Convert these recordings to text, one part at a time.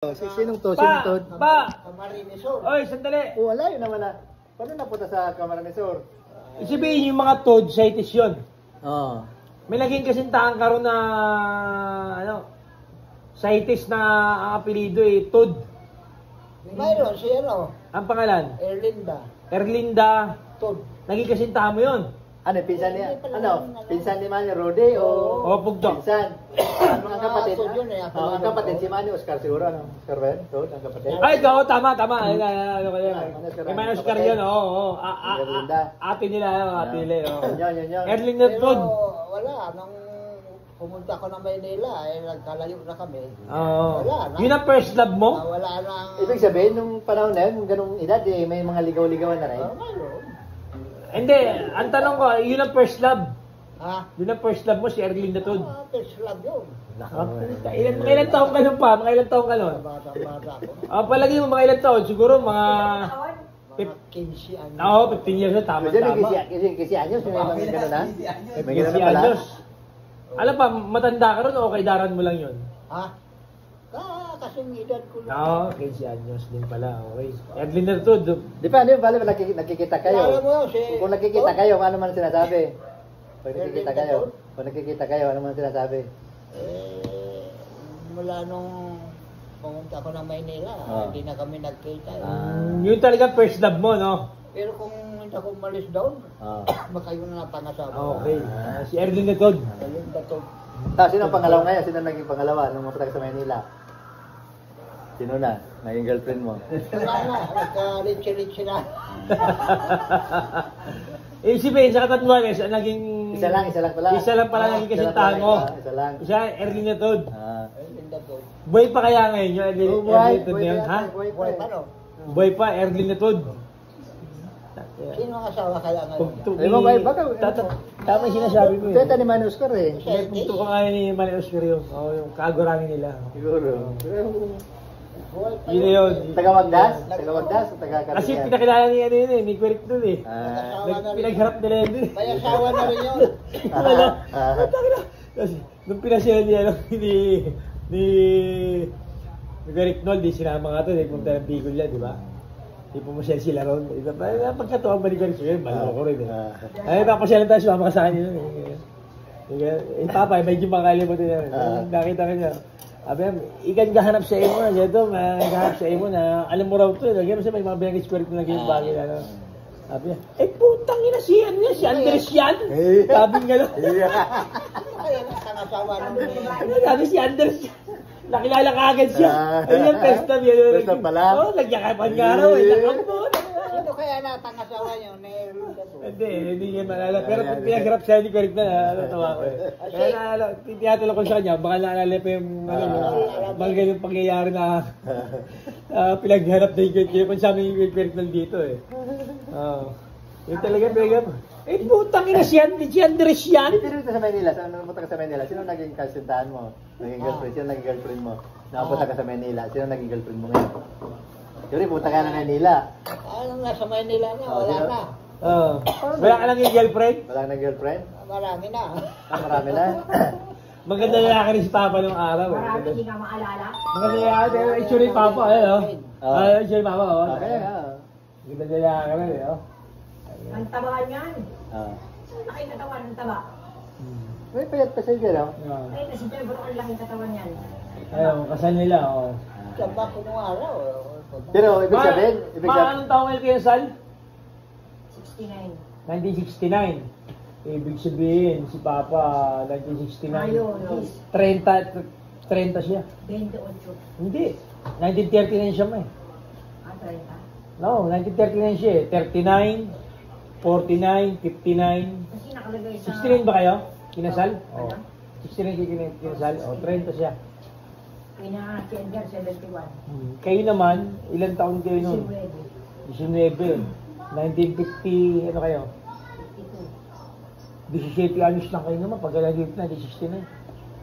Sinong to? Sinong to? Camarinesor. Oy, sandali. Wala yun na wala. Paano napunta sa Camarinesor? Isibihin yung mga toad, CITES yun. Oo. May naging kasintahan karon na CITES na ang apelido toad. Mayroon si Ang pangalan? Erlinda. Toad. Naging kasintahan mo yun. Ano, pinsan niya? Pinsan ni Manny Rode o Pugdong. pinsan? Ano ang kapatid? Toad yun eh. Ang kapatid si Manny Oscar siguro, ano? Oscar ba yun? Toad, ang kapatid? Ay, ikaw, tama. Ano kayo? May Manny Oscar yun, oo. Ate nila. Yun. Erlinda Toad. Wala, nung pumunta ako ng Maynila, nagkalayo na kami. Oo. Wala na. Yun ang first love mo? Wala nang... Ibig sabihin, nung panahon na yun, ganung edad, may mga ligaw-ligawan na rin. Mayroon. Hindi, ang tanong ko, yun ang first love. Ha? Yun ang first love mo, si Erlinda Toad. First love yun. Mga ilang taong ka nun pa? Mga ilang taong ka nun? Bata ako. Palagi mo mga ilang taon? Siguro mga... Mga 15 anos. Oo, 15 years na, tama. Kasi anyos, may mga gano'n na? May gano'n na pala? Alam pa, matanda ka ron o kay daran mo lang yun? Ha? Kasing edad ko lang. Oo, 15 anyos din pala. Okay. Erlinda Toad. Di ba, ano yung bali, nakikita kayo? Alam mo, Kung nakikita kayo, ano man sinasabi? Pag nakikita kayo, ano man sinasabi? Mula nung pumunta ako ng Maynila, hindi na kami nagkita. Yun talaga first love mo, no? Pero kung hindi ako umalis doon, baka yun na pangasawa. Okay. Si Erlinda Toad. Erlinda Toad. Sino ang pangalawa ngayon? Sino naging pangalawa nung mapunta ka sa Maynila? Sino na? Naging girlfriend mo? Wala na, nagka-litsi-litsi na. Sabihin, sa Catanduanes, naging... Isa lang pala. Isa lang pala naging kasintahan mo. Isa lang. Isa, Erlinda Toad. Erlinda Toad. Buhay pa kaya ngayon yung Erlinda Toad na yun, ha? Buhay pa, no? Buhay pa, Erlinda Toad. Sino ang asawa kaya ngayon? Ay, mabay, baka... Tama yung sinasabi mo Teta ni Manny Oscar eh. Punto ko nga ni Manny Oscar yun. Yung kaagurangin nila. Siguro. Yun yun. Taga-Wagdas? Taga-Wagdas o taga-Kalinga? Kasi pinakilala ni ni Quirik doon eh. Pinagharap nila yun eh. May asawa na rin yun. Wala. Kasi nung pinasya niya ni Quirik Nold, di sinama nga ito, punta ng Bicol yan, di ba? Di pumasyal sila ron. Pagkatuwang ba ni Quirik Nold, maloko rin eh. Ay, papasyalan tayo, sumama ka sa kanya. Papa, medyo makalimutin yan. Nakita ka niya. Sabi, ikan gahanap sa imo na dito, gahanap sa imo na alam mo raw ito, lagyan mo siya may mga binagis squirt na naging bagay na. Sabi niya, putang ina si Andres yan. Sabi nga lang. Kaya nakasawa nung Sabi si Andres yan. Nakilala ka agad siya. Ayun yung first time yan. First time pala? Oo, nagyakapan nga raw eh. Sino kaya natangasawa niyo? Hindi niya malala. Pero pinagrap siya ni Quirik na natawa ko eh. Kaya tiyatulog ko sa kanya, baka naalala pa yung mga ganyung pangyayari na pinagharap na yung Quirik. Kung sabi yung Quirik na dito eh. Yung talaga pinagharap. Putang ina si Andres yan. Pero dito sa Manila, saan napunta ka sa Manila? Sino naging kasintahan mo? Naging girlfriend? Sino naging girlfriend mo? Nakapunta ka sa Manila, sino naging girlfriend mo ngayon? Yuri, punta ka na Manila. Nasa Maynila na, wala na. Wala ka lang yung girlfriend? Wala ka na girlfriend? Marami na. Marami na? Maganda lalaki rin si Papa nung araw. Marami hindi ka maalala. Maganda lalaki. Itsura yung Papa, itsura yung Papa, Okay, Maganda lalaki rin, Ang tabahan yan. Laki katawan ng taba. May payat pa siya dyan, Ay, kasi pero ang laki katawan yan. Ayun, kasal nila, Saba ko nung araw. Pero, ibig sabihin, anong taong kayo kayo sal? 69. 1969. Ibig sabihin, si Papa, 1969. Ayun, 30 siya. 28. Hindi. 1939 siya may. 30. No, 1939 siya eh. 39, 49, 59. Kasi nakalagay sa... 69 ba kayo? Kinasal? Oo. 69 kayo kinasal? O, 30 siya. Pinaka-gender 71. Kayo naman, ilang taon kayo nun? 19. 1950, ano kayo? 17 anos lang kayo naman, pag alagit na, 69.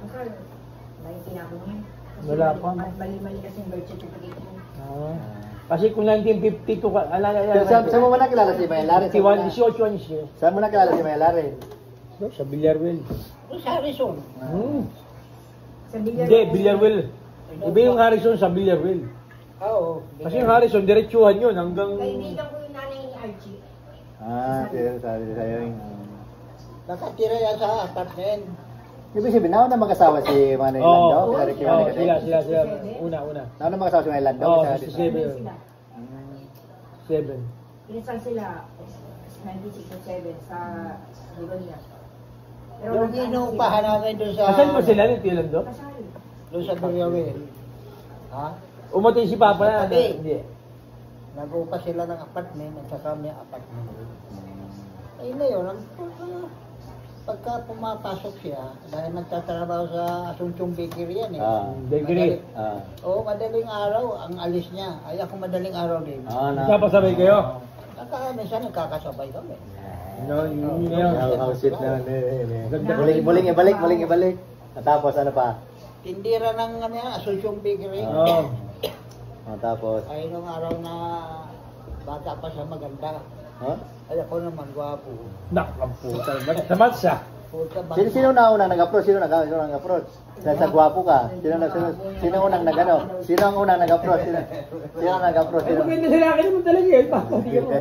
Okay, 19 ako ngayon. Wala pa. Mali-mali kasi yung birth certificate mo. Kasi kung 1952 ka, saan mo ba nakilala si Mayalarin? 18 anos siya. Saan mo nakilala si Mayalarin? Sa Villarreal. Sa Harrison. Sa Villarreal. Hindi, Villarreal. Iba yung Harrison sa Villarreal. Oo. Kasi yung Harrison, diretsuhan yun hanggang... Kaibigan ko yung nanay ni Archie. Sabi sa'yo yung... Nakatira yan sa apartment. Ibig sabihin, nauna mag-asawa si Manny Lando? Oo, Pinariki Manny kasi? sila. Una. Nauna mag-asawa si Manny Lando? Oo, Sa- 67 yun. Sila. 7. Pinasal sila 1967 sa Livonia. Yung inuupahan namin doon sa... Asan pa sila ni Tio Lando? Kasal. Doon sa Duriawin. Ha? Umatay si Papa na. Umatay. Hindi. Nag-uupa sila ng apartment at saka may apartment. Ayun na yun. Pagka pumapasok siya, dahil nagtatrabaho sa Asuncion Bakery yan eh. Bakery. Oo, madaling araw ang alis niya. Ay ako madaling araw din. Napasabay kayo? Minsan nagkakasabay kami. No, yun na yun. House it na. Ganda. Muling ibalik. Tapos ano pa? Tindira ng Asuncion Bakery. Oo. Tapos? Ay nung araw na bata pa siya maganda. Huh? Ay ako naman gwapo. Nakang puta. Naman siya. Puta ba? Sino unang nag-approach? Sino nag-approach? Sa gwapo ka. Sino unang nag-ano? Sino ang unang nag-approach? Sino ang nag-approach? Ay, maganda sila akin naman talaga yun. Papa, hindi ka mo.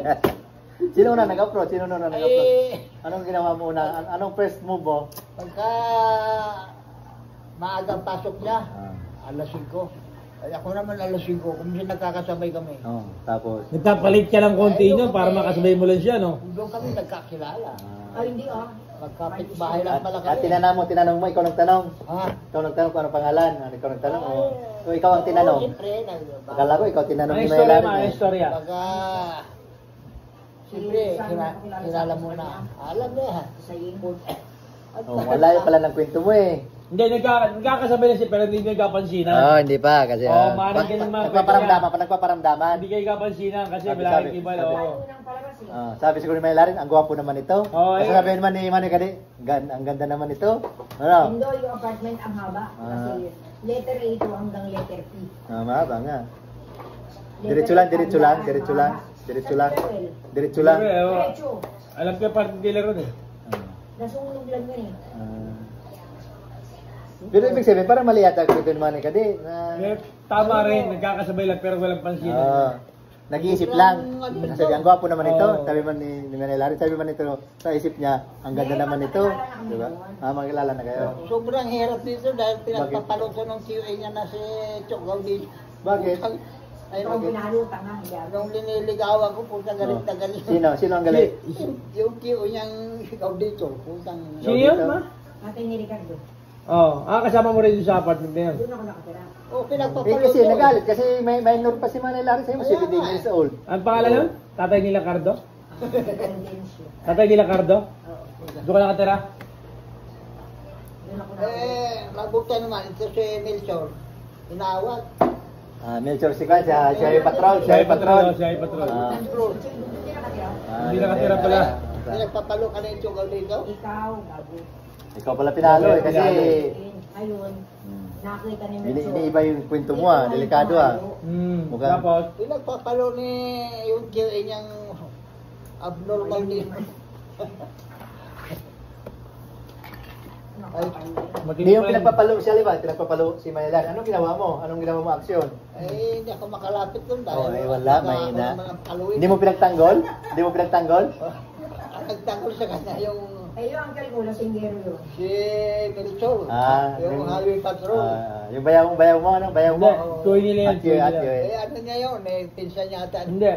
Sino unang nag-approach? Sino unang nag-approach? Ay, Anong ginawa mo una? Anong first move mo? pagka maagang pasok niya, alas 5. Ay ako naman alas 5, kung minsan nagkakasabay kami. Tapos? Nagpapalit ka ng konti nyo para makasabay mo lang siya, no? Doon kami nagkakilala. Ay, hindi Magkapit bahay lang pala At kami. tinanong mo, ikaw nagtanong. Ha? Ikaw nagtanong kung anong pangalan. Ikaw nagtanong. O ikaw ang tinanong. Siyempre, Akala ko ikaw tinanong Ano ni istorya, Maylari. ano istorya? Pagka, siyempre, kilala mo na. Alam mo yan. sa iyo. Wala pala ng kwento mo eh. Hindi, nagkakasabay na siya pero hindi nagkapansinan. Hindi pa kasi maaaring ganun mga nagpaparamdaman. Hindi kayo kapansinan kasi Sabi, wala sabi, kang iba, sabi. oo. Unang palabas eh. Sabi siguro ni Maylari, ang gwapo naman ito. Kasi sabi naman ni Manny Kadi, ang ganda naman ito. Ano? Indo yung apartment ang haba. Kasi letter A to hanggang letter P. Mahaba nga. Letter Diretso lang. A, Diretso lang. Siyempre, oo. Diretso. Alam ko yung party dealer ron eh. Nasunog lang yun eh. Pero ibig sabihin, parang mali yata kwento ni Manny Kadi. Tama rin, nagkakasabay lang pero walang pansinan. Nag-iisip lang. Sabi, ang gwapo naman ito. Oo. Sabi man ni Manny sabi man ito sa isip niya, ang ganda naman ito. Di ba? Magkilala na kayo. Sobrang hirap dito dahil pinagpapalo ko ng QA niya na si Chok Gaudí. Bakit? Ay, Ito ang pinalutan nga. nung liniligawan ko, puta galit na galit. Sino ang galit? Yung QA niyang Gaudí, putang... Sino yun, ma? Ate ni Ricardo. Oo. Kasama mo rin sa apartment na yun. Doon ako nakatira. Oh, pinagpapalo Kasi ko. nagalit kasi may minor pa si Manny Larry sa'yo, 17 years old. Ang pangalan nun? Tatay nila Cardo? Independensya. Tatay nila Cardo? Doon ka nakatira? Doon ako nakatira. Mabuti naman, ito si Melchor. Inawat. Melchor Sikan, siya yung patron. Siya yung patron. Siya yung patron. Hindi nakatira. Hindi nakatira pala. Pinagpapalo ka na yung Chok Gaudí daw. Ikaw, bago. Ikaw pala pinalo eh, kasi Ayun, nakita ni iniiba yung kwento mo delikado Mukhang- Tapos, Pinagpapalo ni yung QA niyang abnormal din. Hindi yung pinagpapalo siya, di ba? Pinagpapalo si Manny Larry. Anong ginawa mo? Anong ginawa mo aksyon? Eh, hindi ako makalapit doon dahil... Wala, mahina. ako naman ang paluin. Hindi mo pinagtanggol? Hindi mo pinagtanggol? Ang nagtanggol sa kanya yung Eh, yung uncle ko, lasinggero yun. si Melchor. yung Yung highway patrol. yung bayaw mo, ano? Bayaw mo? Hindi, tuwi nila yan. Tuwi nila. Eh, ano niya yun? Eh, pinsan niya ata. Hindi.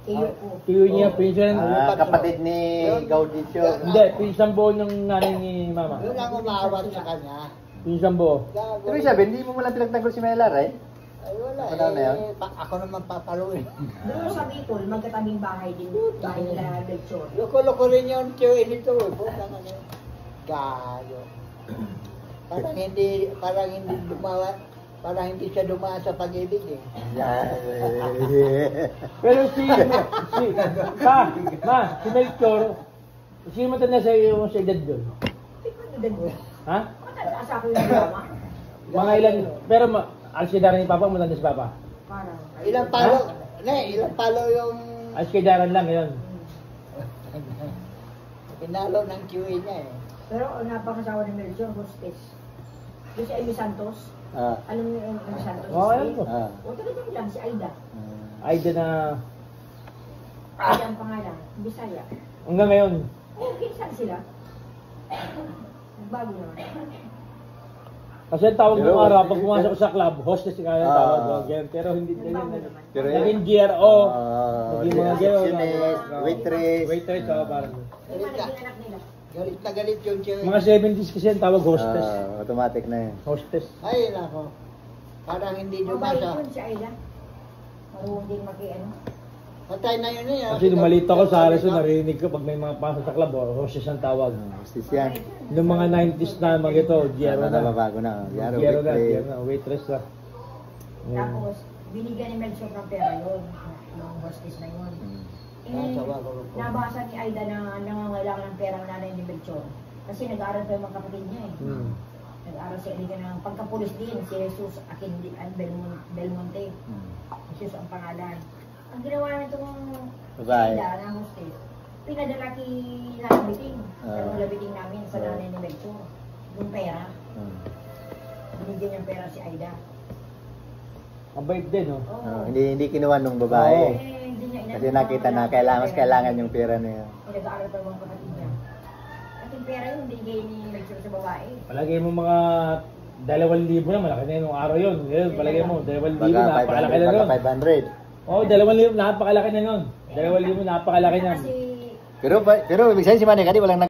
Iyo ko. Tuwi niya, pinsan. Kapatid ni Gaudicio. Hindi, pinsan buo ng nanay ni mama. Yun ang umawat sa kanya. Pinsan buo. Gago. Pero sabi, hindi mo lang pinagtanggol si Manny Larry? Ay, wala. Ano na yun? Ako naman papaluin. Doon sa Bicol, magkatabing bahay din. Bahay nila Belchor. Loko-loko rin yung QA nito. Puta ka na. Gago. Parang hindi dumawa. Parang hindi siya dumaan sa pag-ibig eh. Pero si Melchor, sino matanda sa iyo sa edad doon? Ha? Matataas ako yung drama. Mga ilan, pero alsidaran ni Papa, matanda si Papa. Parang. Ilang palo? Ilang palo yung Alsidaran lang, yun. pinalo ng QA niya eh. Pero napakasawa ni Melchor, hostess. Doon si Amy Santos. Alam mo yung Santos Oo, alam Street? ko. O talagang lang si Aida. Aida na Aida ang pangalan. Bisaya. hanggang ngayon. Eh, kinsan sila? Nagbago naman. Kasi ang tawag Pero- ng araw, pag pumasok ko sa club, hostess ka na tawag ko. Ganyan. Pero hindi Nagbago ganyan. naman. Pero Naging GRO. Ah, Naging mga GRO. receptionist, waitress. Waitress, parang. Yung mga naging anak nila. Galit na galit yung siya. Mga 70s kasi ang tawag hostess. Automatic na yun. Hostess. Ay, nako. Parang hindi Mabait dumasa. yun si Aida. Marunong din maki-ano. Patay na yun eh. Kasi nung maliit ako sa Harrison, narinig ko pag may mga pasok sa club, hostess ang tawag. Hostess yan. Noong mga 90s na mga ito, GRO Ano na na. babago na. Yaro, GRO na, waitress. GRO na, waitress na. Tapos, binigyan ni Melchor ng pera yun. Yung hostess na yun. Eh, Sawa ko rin po. nabasa ni Aida na nangangailangan ng pera ng nanay ni Melchor. Kasi nag-aaral pa yung mga kapatid niya eh. Nag-aaral si Aida ng pagkapulis din, si Jesus Aquindi and Belmonte. Jesus ang pangalan. Ang ginawa nitong Babae. Aida na hostess, pinadala kay Nanay Biting. Ang labiting namin sa nanay ni Melchor. Yung pera. Binigyan niyang pera si Aida. Ang bait din, no? Oo. Hindi kinuha nung babae. Oo. Eh, hindi niya Kasi nakita na kailangan yung pera niya. Nag-aaral pa yung kapatid niya. At yung pera yun, binigay ni Melchor sa babae. Palagay mo mga 2,000 na, malaki na yun nung araw yun. Ngayon, palagay mo, 2,000, Baga napakalaki na 500, nun. baga 500. Oo, 2,000, napakalaki na nun. 2,000, napakalaki na. Kasi Pero ibig sabihin si Manny Kadi walang